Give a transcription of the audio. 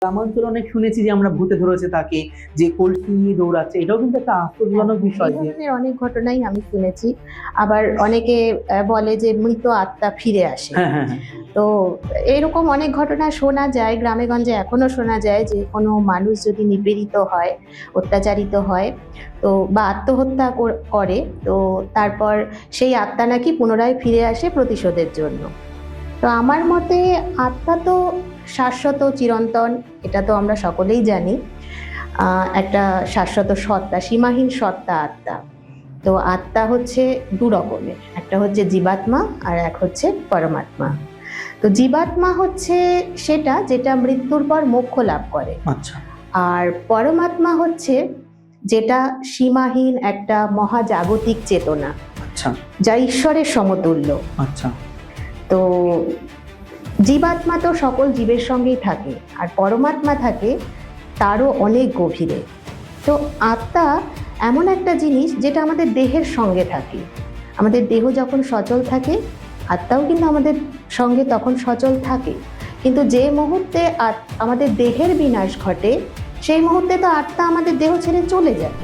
গ্রামাঞ্চলে অনেক শুনেছি যে আমরা ভূতে ধরেছে তাকে, যে কলসি নিয়ে দৌড়াচ্ছে, এটাও কিন্তু একটা আশ্চর্যজনক বিষয় এই যে ধরনের অনেক ঘটনাই আমি শুনেছি। আবার অনেকে বলে যে মৃত আত্মা ফিরে আসে। হ্যাঁ হ্যাঁ হ্যাঁ তো এরকম অনেক ঘটনা শোনা যায়, গ্রামে গঞ্জে এখনো শোনা যায় যে কোনো মানুষ যদি নিপীড়িত হয়, অত্যাচারিত হয়, তো বা আত্মহত্যা করে, তো তারপর সেই আত্মা নাকি পুনরায় ফিরে আসে প্রতিশোধের জন্য। তো আমার মতে আত্মা তো শাশ্বত, চিরন্তন, এটা তো আমরা সকলেই জানি। একটা শাশ্বত সত্তা, সীমাহীন সত্তা আত্মা। তো আত্মা হচ্ছে দু রকমের, একটা হচ্ছে জীবাত্মা আর এক হচ্ছে পরমাত্মা। তো জীবাত্মা হচ্ছে সেটা যেটা মৃত্যুর পর মোক্ষ লাভ করে, আচ্ছা আর পরমাত্মা হচ্ছে যেটা সীমাহীন একটা মহাজাগতিক চেতনা, আচ্ছা যা ঈশ্বরের সমতুল্য। আচ্ছা তো জীবাত্মা তো সকল জীবের সঙ্গেই থাকে, আর পরমাত্মা থাকে তারও অনেক গভীরে। তো আত্মা এমন একটা জিনিস যেটা আমাদের দেহের সঙ্গে থাকে। আমাদের দেহ যখন সচল থাকে, আত্মাও কিন্তু আমাদের সঙ্গে তখন সচল থাকে। কিন্তু যে মুহূর্তে আমাদের দেহের বিনাশ ঘটে, সেই মুহূর্তে তো আত্মা আমাদের দেহ ছেড়ে চলে যায়।